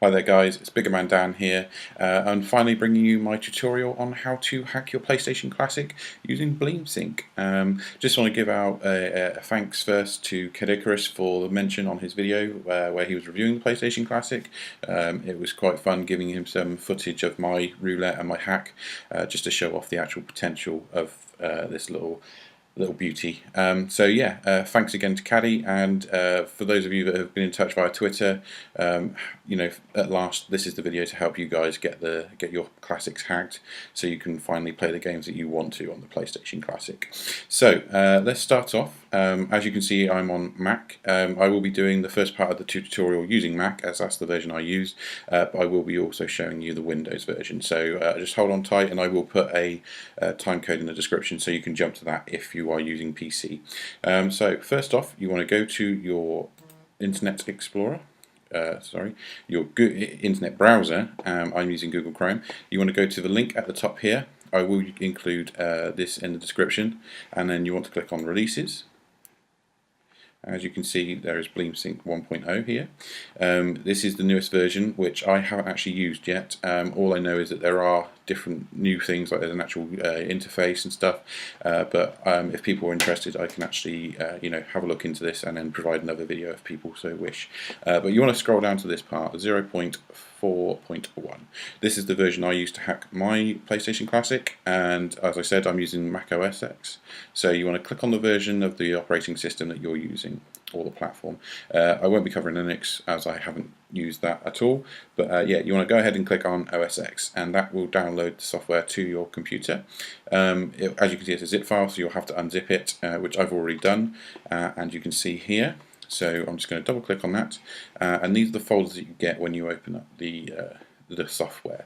Hi there guys, it's Bigger Man Dan here, and finally bringing you my tutorial on how to hack your PlayStation Classic using BleemSync. Just want to give out a thanks first to Kedikarus for the mention on his video where he was reviewing the PlayStation Classic. It was quite fun giving him some footage of my roulette and my hack, just to show off the actual potential of this little beauty. So yeah, thanks again to Caddy, and for those of you that have been in touch via Twitter, you know, at last this is the video to help you guys get your classics hacked, so you can finally play the games that you want to on the PlayStation Classic. So let's start off. As you can see, I'm on Mac. I will be doing the first part of the tutorial using Mac, as that's the version I use, but I will be also showing you the Windows version. So just hold on tight, and I will put a time code in the description so you can jump to that if you are using PC. So first off, you want to go to your Internet Explorer. Your internet browser. I'm using Google Chrome. You want to go to the link at the top here. I will include this in the description, and then you want to click on Releases. As you can see, there is BleemSync 1.0 here. This is the newest version, which I haven't actually used yet. All I know is that there are different new things, like there's an actual interface and stuff. But if people are interested, I can actually have a look into this and then provide another video if people so wish. But you want to scroll down to this part, 0.4.1. This is the version I use to hack my PlayStation Classic, and as I said, I'm using Mac OS X. So you want to click on the version of the operating system that you're using, or the platform. I won't be covering Linux as I haven't used that at all, but yeah, you want to go ahead and click on OS X, and that will download the software to your computer. As you can see, it's a zip file, so you'll have to unzip it, which I've already done, and you can see here. So I'm just going to double click on that, and these are the folders that you get when you open up the software.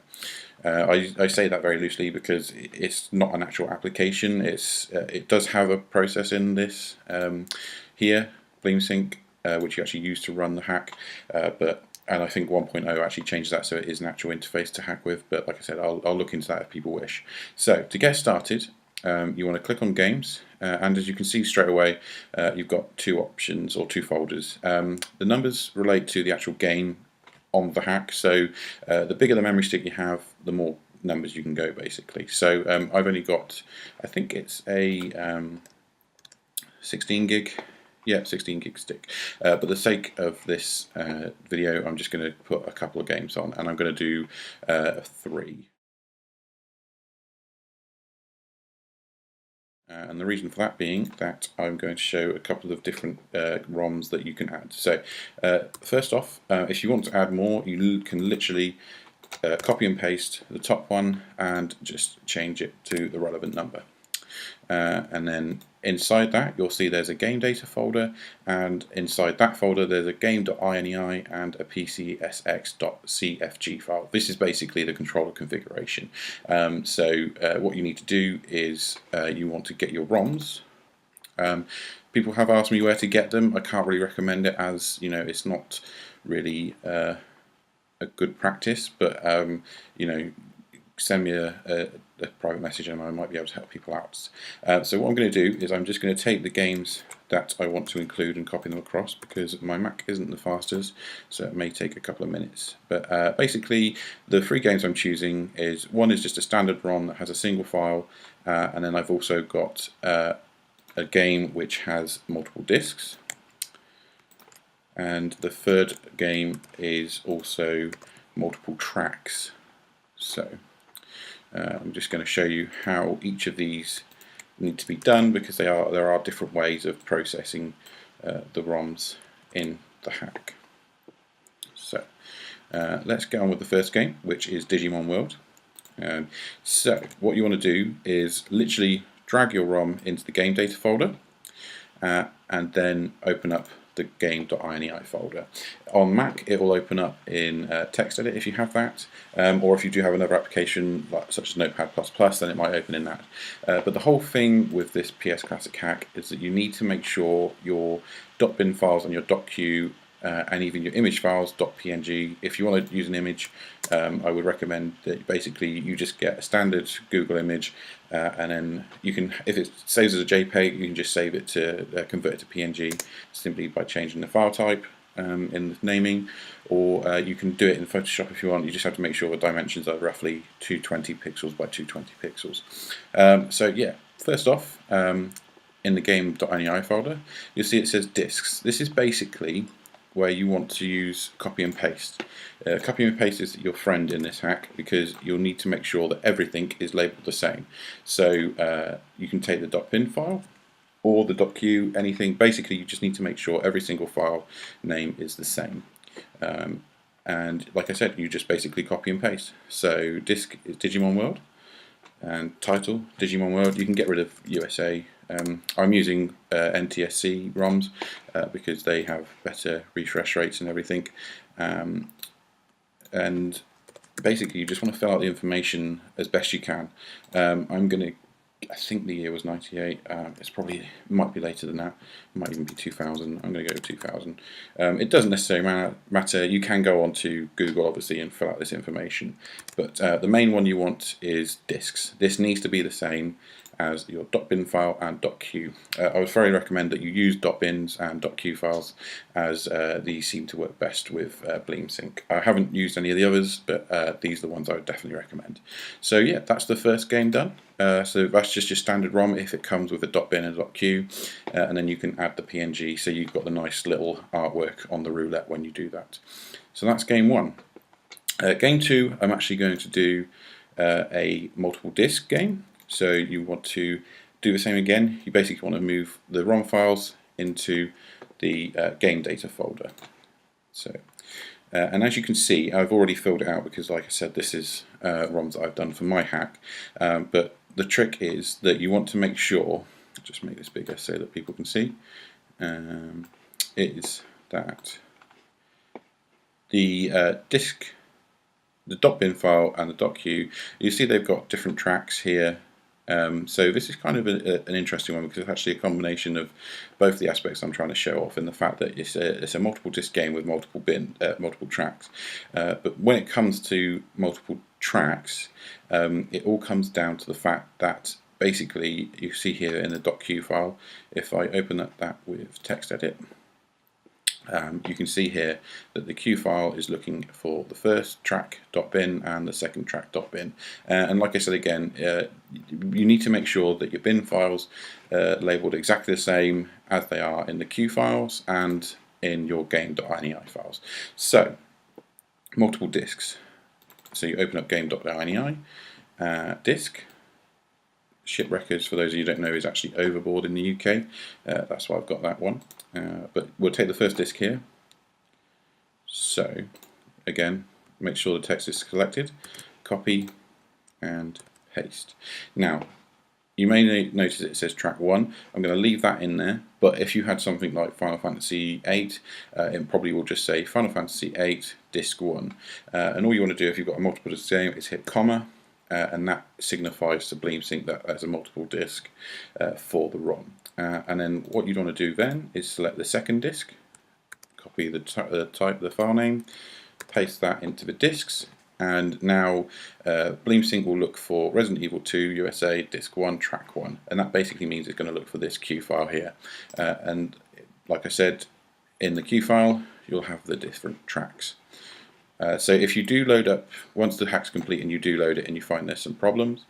I say that very loosely because it's not an actual application. It does have a process in this here, BleemSync, which you actually use to run the hack, and I think 1.0 actually changes that, so it is an actual interface to hack with. But like I said, I'll look into that if people wish. So to get started, you want to click on Games, and as you can see straight away, you've got two options or two folders. The numbers relate to the actual game on the hack, so the bigger the memory stick you have, the more numbers you can go, basically. So I've only got, I think it's a 16 gig. Yeah, 16 gig stick. But for the sake of this video, I'm just going to put a couple of games on, and I'm going to do 3. And the reason for that being that I'm going to show a couple of different ROMs that you can add. So first off, if you want to add more, you can literally copy and paste the top one and just change it to the relevant number. And then inside that, you'll see there's a game data folder, and inside that folder there's a game.ini and a pcsx.cfg file. This is basically the controller configuration. So what you need to do is you want to get your ROMs. People have asked me where to get them. I can't really recommend it, as you know, it's not really a good practice, but send me a private message and I might be able to help people out. So what I'm going to do is I'm just going to take the games that I want to include and copy them across, because my Mac isn't the fastest, so it may take a couple of minutes. But basically, the 3 games I'm choosing one is just a standard ROM that has a single file, and then I've also got a game which has multiple discs, and the third game is also multiple tracks. So I'm just going to show you how each of these need to be done, because there are different ways of processing the ROMs in the hack. So let's get on with the first game, which is Digimon World. So what you want to do is literally drag your ROM into the game data folder, and then open up the game.ini folder. On Mac, it will open up in TextEdit if you have that, or if you do have another application such as Notepad++, then it might open in that. But the whole thing with this PS Classic hack is that you need to make sure your .bin files and your .q and even your image files, .png. If you want to use an image, I would recommend that basically you just get a standard Google image, and then you can, if it saves as a JPEG, you can just save it to convert it to PNG simply by changing the file type. in the naming, or you can do it in Photoshop if you want. You just have to make sure the dimensions are roughly 220 pixels by 220 pixels. So yeah, first off, in the game.ini folder, you'll see it says disks. This is basically where you want to use copy and paste. Copy and paste is your friend in this hack, because you'll need to make sure that everything is labelled the same. So you can take the .bin file or the .q, anything. Basically, you just need to make sure every single file name is the same. And like I said, you just basically copy and paste. So disk is Digimon World, and title Digimon World. You can get rid of USA. I'm using NTSC ROMs because they have better refresh rates and everything. And basically, you just want to fill out the information as best you can. I think the year was 98. It's probably, might be later than that. It might even be 2000. I'm going to go with 2000. It doesn't necessarily matter. You can go on to Google, obviously, and fill out this information. But the main one you want is disks. This needs to be the same as your .bin file and .q. I would very recommend that you use .bins and .q files, as these seem to work best with BleemSync. I haven't used any of the others, but these are the ones I would definitely recommend. So yeah, that's the first game done. So that's just your standard ROM if it comes with a .bin and a .q, and then you can add the PNG, so you've got the nice little artwork on the roulette when you do that. So that's game one. Game two, I'm actually going to do a multiple disc game. So you want to do the same again. You basically want to move the ROM files into the game data folder. So, and as you can see, I've already filled it out because, like I said, this is ROMs that I've done for my hack. But the trick is that you want to make sure, just make this bigger so that people can see, is that the disk, the .bin file and the .q, you see they've got different tracks here. So this is kind of an interesting one, because it's actually a combination of both the aspects I'm trying to show off, and the fact that it's a multiple disc game with multiple tracks. But when it comes to multiple tracks, it all comes down to the fact that basically you see here in the .q file, if I open that with text edit, you can see here that the Q file is looking for the first track .bin and the second track .bin. And like I said again, you need to make sure that your bin files labelled exactly the same as they are in the Q files and in your game.ini files. So, multiple disks. So you open up game.ini, disk. Ship records, for those of you who don't know, is actually Overboard in the UK. That's why I've got that one. But we'll take the first disk here. So, again, make sure the text is selected. Copy and paste. Now, you may notice it says track 1. I'm going to leave that in there, but if you had something like Final Fantasy 8, it probably will just say Final Fantasy 8 disk 1. And all you want to do if you've got a multiple disc game is hit comma, and that signifies to BleemSync that there's a multiple disk for the ROM. And then what you'd want to do then is select the second disk, copy the file name, paste that into the disks, and now BleemSync will look for Resident Evil 2 USA disk 1 track 1, and that basically means it's going to look for this Q file here. And like I said, in the Q file you'll have the different tracks. So if you do load up, once the hack's complete and you do load it and you find there's some problems,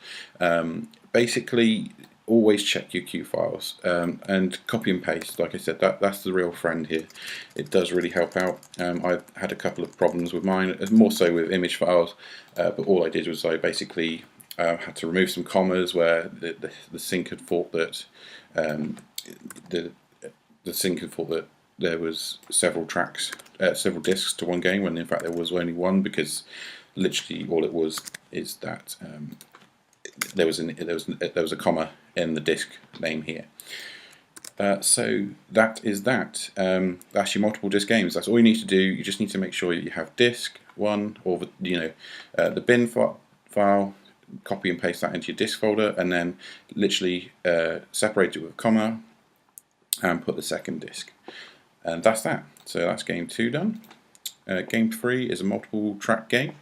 basically always check your Q files and copy and paste. Like I said, that's the real friend here. It does really help out. I've had a couple of problems with mine, more so with image files, but all I did was I basically had to remove some commas where the sync had thought that the sync had thought that there was several tracks, several discs to one game, when in fact there was only one, because literally all it was is that there was a comma in the disc name here. So that is that. That's your multiple disc games. That's all you need to do. You just need to make sure you have disc 1, or the bin file. Copy and paste that into your disk folder, and then literally separate it with a comma and put the second disk. And that's that. So that's game 2 done. Game 3 is a multiple track game.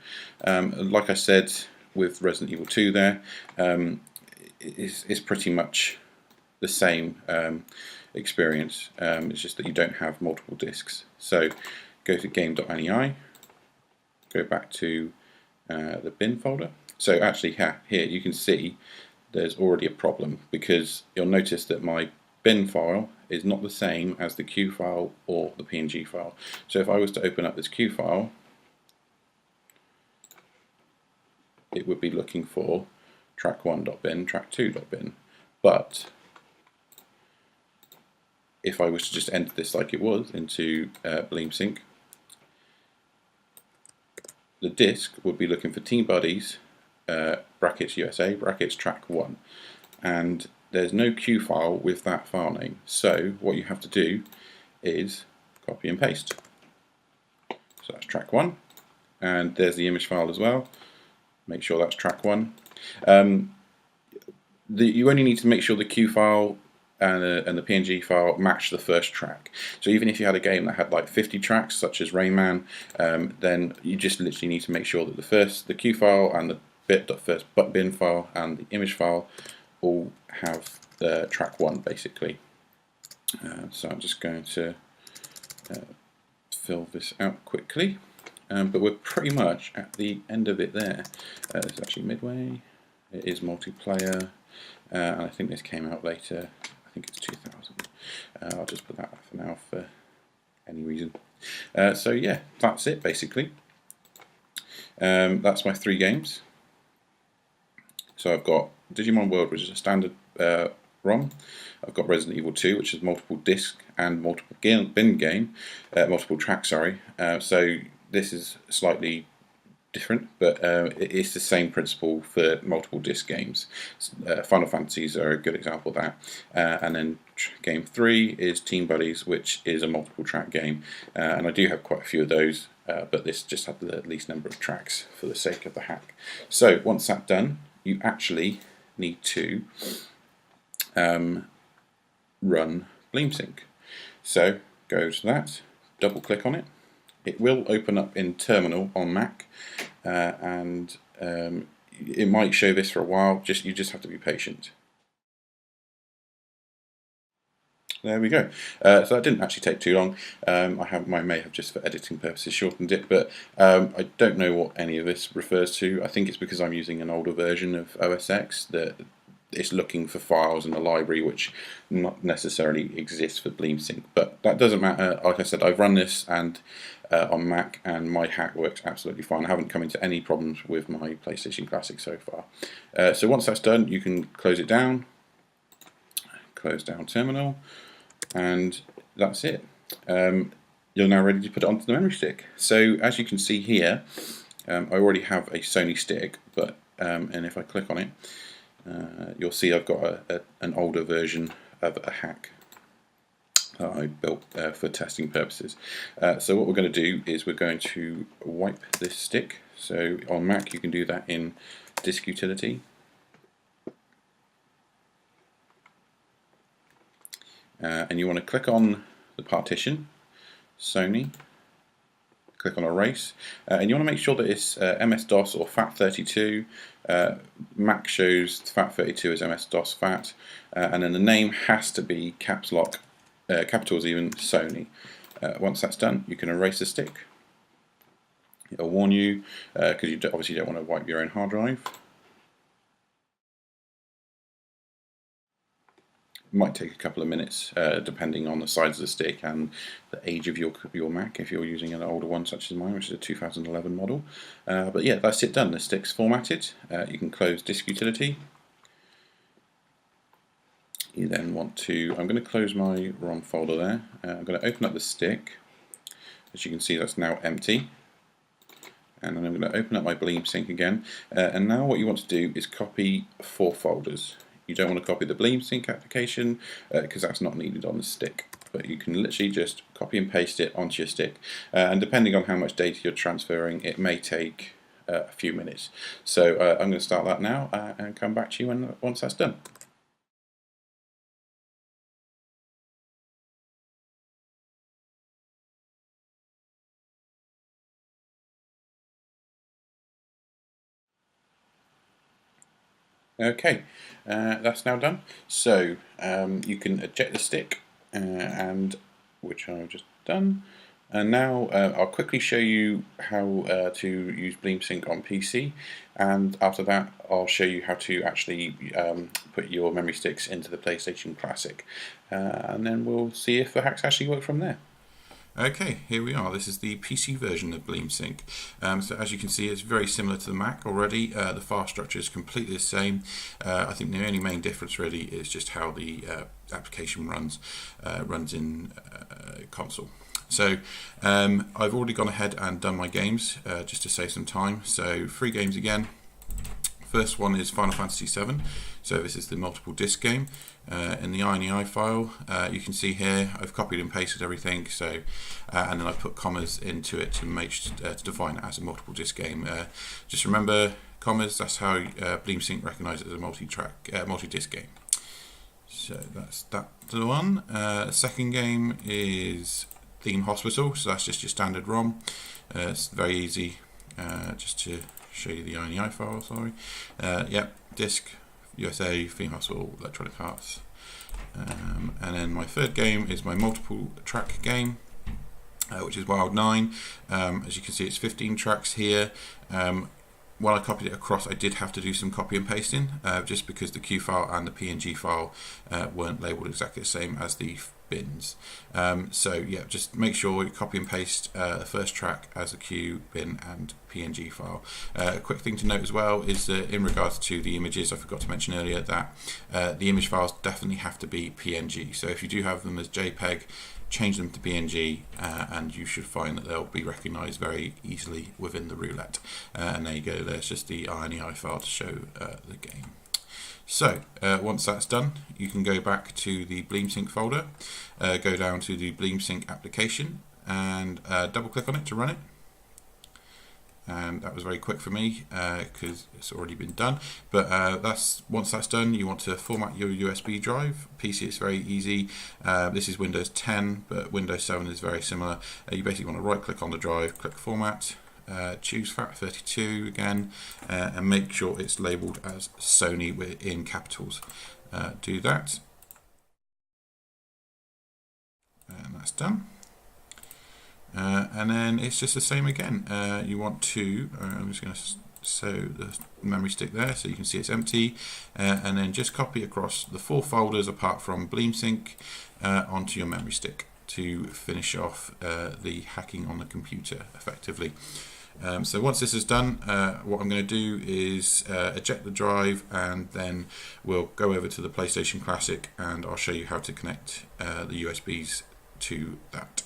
Like I said with Resident Evil 2 there, it's pretty much the same experience. It's just that you don't have multiple discs. So go to game.nei, go back to the bin folder. So actually here you can see there's already a problem, because you'll notice that my bin file is not the same as the Q file or the PNG file. So if I was to open up this Q file, it would be looking for track1.bin, track2.bin. But if I was to just enter this like it was into BleemSync, the disk would be looking for team buddies, brackets USA, brackets track1. And there's no Q file with that file name. So what you have to do is copy and paste. So that's track1. And there's the image file as well. Make sure that's track1. You only need to make sure the Q file and the PNG file match the first track. So even if you had a game that had like 50 tracks, such as Rain Man, then you just literally need to make sure that the Q file and the first bin file and the image file all have track 1 basically. So I'm just going to fill this out quickly, but we're pretty much at the end of it there. It's actually midway. It is multiplayer, and I think this came out later. I think it's 2000. I'll just put that for now for any reason. So yeah, that's it basically. That's my 3 games. So I've got Digimon World, which is a standard ROM. I've got Resident Evil 2, which is multiple disc and multiple bin game, multiple track, sorry. So this is slightly different, but it's the same principle for multiple disc games. Final Fantasies are a good example of that. And then game 3 is Team Buddies, which is a multiple track game. And I do have quite a few of those, but this just had the least number of tracks for the sake of the hack. So once that's done, you actually need to run BleemSync. So go to that, double click on it. It will open up in Terminal on Mac, and it might show this for a while. You just have to be patient. There we go. So that didn't actually take too long. I may have just for editing purposes shortened it, but I don't know what any of this refers to. I think it's because I'm using an older version of OS X that it's looking for files in the library which not necessarily exist for BleemSync, but that doesn't matter. Like I said, I've run this and on Mac, and my hack works absolutely fine. I haven't come into any problems with my PlayStation Classic so far. So once that's done, you can close it down, close down Terminal, and that's it. You're now ready to put it onto the memory stick. So as you can see here, I already have a Sony stick, but and if I click on it, you'll see I've got an older version of a hack that I built for testing purposes. So what we're going to do is we're going to wipe this stick. So on Mac you can do that in Disk Utility. And you want to click on the partition, Sony, click on Erase, and you want to make sure that it's MS-DOS or FAT32. Mac shows FAT32 as MS-DOS FAT, and then the name has to be caps lock, capitals even, Sony. Once that's done, you can erase the stick. It'll warn you, because you obviously don't want to wipe your own hard drive. It might take a couple of minutes, depending on the size of the stick and the age of your Mac, if you're using an older one such as mine, which is a 2011 model. But yeah, that's it done. The stick's formatted. You can close Disk Utility. You then want to, I'm going to close my ROM folder there. I'm going to open up the stick. As you can see, that's now empty. And then I'm going to open up my BleemSync again. And now what you want to do is copy 4 folders. You don't want to copy the BleemSync application because that's not needed on the stick. But you can literally just copy and paste it onto your stick. And depending on how much data you're transferring, it may take a few minutes. So I'm going to start that now and come back to you once that's done. Okay, that's now done. So you can eject the stick, and which I've just done. And now I'll quickly show you how to use BleemSync on PC, and after that I'll show you how to actually put your memory sticks into the PlayStation Classic, and then we'll see if the hacks actually work from there. Okay, here we are. This is the PC version of BleemSync. So as you can see, it's very similar to the Mac already. The file structure is completely the same. I think the only main difference really is just how the application runs in console. So I've already gone ahead and done my games just to save some time. So 3 games again. First one is Final Fantasy VII. So this is the multiple disc game. In the INI file, you can see here I've copied and pasted everything. So and then I put commas into it to make to define it as a multiple disc game. Just remember commas. That's how BleemSync recognises it as a multi-disc game. So that's that one. Second game is Theme Hospital. So that's just your standard ROM. It's very easy. Just to show you the INI file, sorry. Yep, disk, USA, Theme Hospital, Electronic Arts. And then my third game is my multiple track game, which is Wild 9. As you can see, it's 15 tracks here. When I copied it across, I did have to do some copy and pasting, just because the Q file and the PNG file weren't labelled exactly the same as the bins. So yeah, just make sure you copy and paste the first track as a Q, bin and PNG file. A quick thing to note as well is that in regards to the images, I forgot to mention earlier that the image files definitely have to be PNG. So if you do have them as JPEG, change them to PNG and you should find that they'll be recognised very easily within the roulette. And there you go, there's just the INI file to show the game. So once that's done, you can go back to the BleemSync folder, go down to the BleemSync application and double click on it to run it. And that was very quick for me because it's already been done. But once that's done, you want to format your USB drive. PC is very easy. This is Windows 10, but Windows 7 is very similar. You basically want to right click on the drive, click format, choose FAT32 again, and make sure it's labelled as Sony in capitals. Do that, and that's done. And then it's just the same again. You want to, I'm just going to show the memory stick there so you can see it's empty, and then just copy across the 4 folders apart from BleemSync onto your memory stick to finish off the hacking on the computer effectively. So once this is done, what I'm going to do is eject the drive, and then we'll go over to the PlayStation Classic and I'll show you how to connect the USBs to that.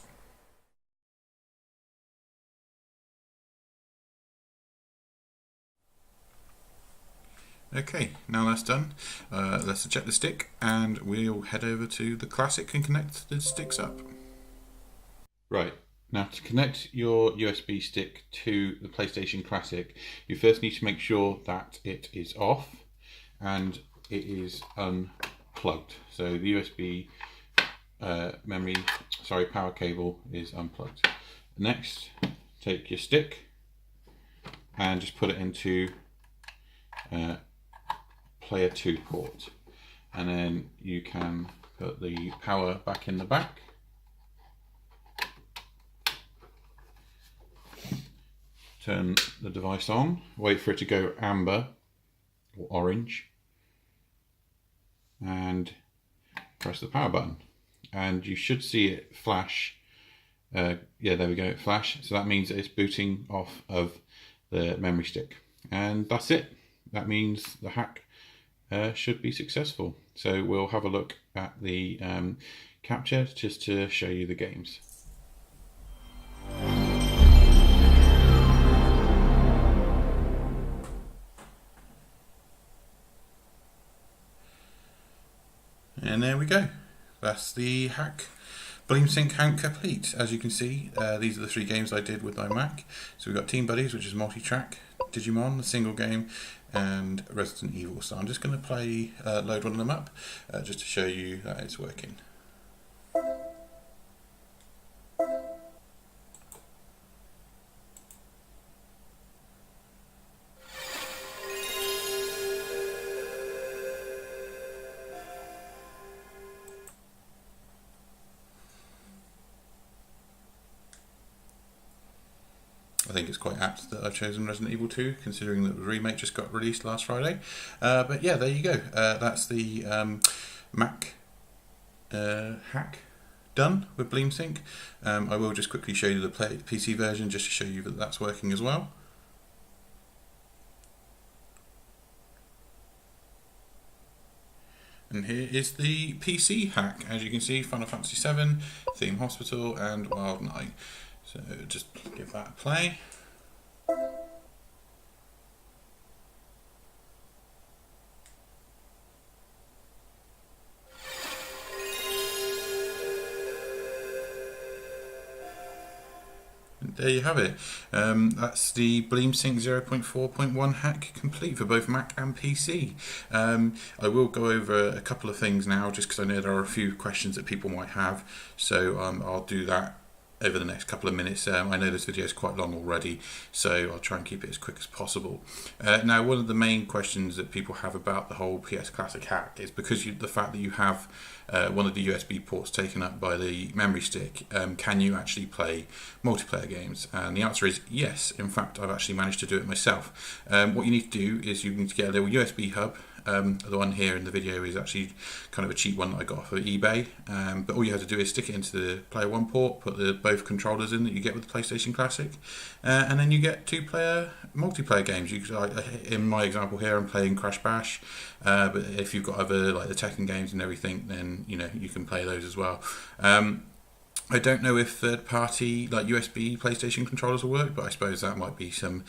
Okay, now that's done, let's eject the stick and we'll head over to the Classic and connect the sticks up. Right, now to connect your USB stick to the PlayStation Classic, you first need to make sure that it is off and it is unplugged. So the USB power cable is unplugged. Next, take your stick and just put it into player 2 port, and then you can put the power back in the back, turn the device on, wait for it to go amber or orange, and press the power button, and you should see it flash. Yeah, there we go, it flashed. So that means that it's booting off of the memory stick, and that's it. That means the hack should be successful. So we'll have a look at the capture just to show you the games. And there we go. That's the hack. BleemSync Hack complete. As you can see, these are the 3 games I did with my Mac. So we've got Team Buddies, which is multi-track, Digimon, the single game, and Resident Evil. So I'm just going to load one of them up just to show you that it's working. I think it's quite apt that I've chosen Resident Evil 2, considering that the remake just got released last Friday. But yeah, there you go. That's the Mac hack done with BleemSync. I will just quickly show you the PC version just to show you that that's working as well. And here is the PC hack. As you can see, Final Fantasy VII, Theme Hospital, and Wild Night. So just give that a play. And there you have it. That's the BleemSync 0.4.1 hack complete for both Mac and PC. I will go over a couple of things now, just because I know there are a few questions that people might have. So I'll do that over the next couple of minutes. I know this video is quite long already, so I'll try and keep it as quick as possible. Now, one of the main questions that people have about the whole PS Classic hack is because the fact that you have one of the USB ports taken up by the memory stick, can you actually play multiplayer games? And the answer is yes. In fact, I've actually managed to do it myself. What you need to do is you need to get a little USB hub. The one here in the video is actually kind of a cheap one that I got off of eBay, but all you have to do is stick it into the Player 1 port, put both controllers in that you get with the PlayStation Classic, and then you get two-player multiplayer games. In my example here, I'm playing Crash Bash, but if you've got other like the Tekken games and everything, then you can play those as well. I don't know if third-party like USB PlayStation controllers will work, but I suppose that might be some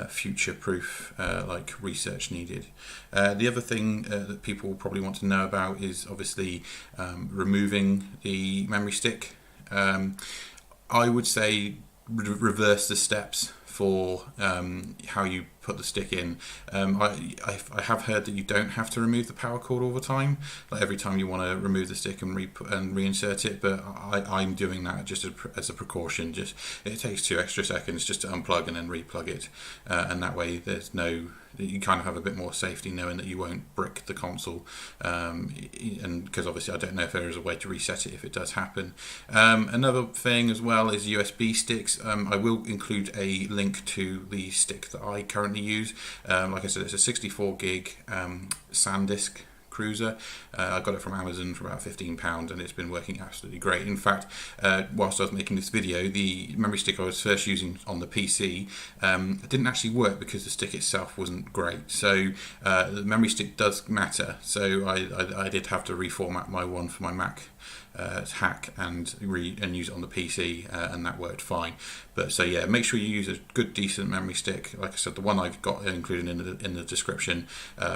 future-proof like research needed. The other thing that people will probably want to know about is obviously removing the memory stick. I would say reverse the steps for how you put the stick in. I have heard that you don't have to remove the power cord all the time, like every time you want to remove the stick and reinsert it, but I'm doing that just as a precaution. Just it takes 2 extra seconds just to unplug and then replug it, and that way you kind of have a bit more safety knowing that you won't brick the console, and because obviously I don't know if there is a way to reset it if it does happen. Another thing as well is USB sticks. I will include a link to the stick that I currently use. Like I said, it's a 64 gig SanDisk Cruiser. I got it from Amazon for about £15 and it's been working absolutely great. In fact, whilst I was making this video, the memory stick I was first using on the PC didn't actually work because the stick itself wasn't great. So the memory stick does matter. So I did have to reformat my one for my Mac hack and use it on the PC, and that worked fine. But so yeah, make sure you use a good decent memory stick. Like I said, the one I've got included in the description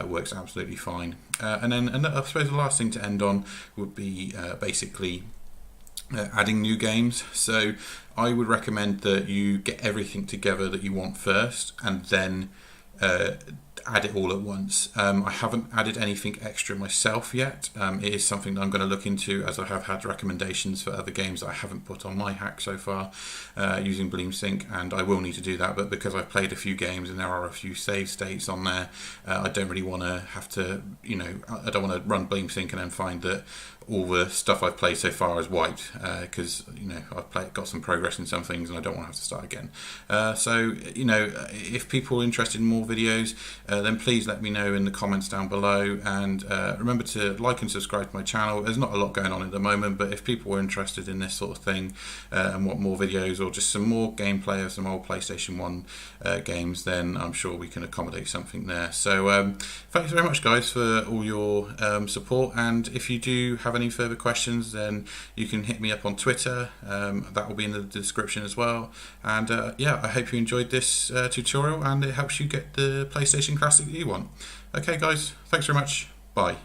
works absolutely fine. And then I suppose the last thing to end on would be basically adding new games. So I would recommend that you get everything together that you want first and then add it all at once. I haven't added anything extra myself yet. It is something that I'm going to look into, as I have had recommendations for other games that I haven't put on my hack so far using BleemSync, and I will need to do that. But because I've played a few games and there are a few save states on there, I don't really want to have to, I don't want to run BleemSync and then find that all the stuff I've played so far is wiped, because I've got some progress in some things and I don't want to have to start again. So if people are interested in more videos, then please let me know in the comments down below, and remember to like and subscribe to my channel. There's not a lot going on at the moment, but if people are interested in this sort of thing and want more videos or just some more gameplay of some old PlayStation 1 games, then I'm sure we can accommodate something there. So thanks very much guys for all your support, and if you do have any further questions, then you can hit me up on Twitter. That will be in the description as well. And yeah, I hope you enjoyed this tutorial and it helps you get the PlayStation Classic that you want. Okay guys, thanks very much. Bye.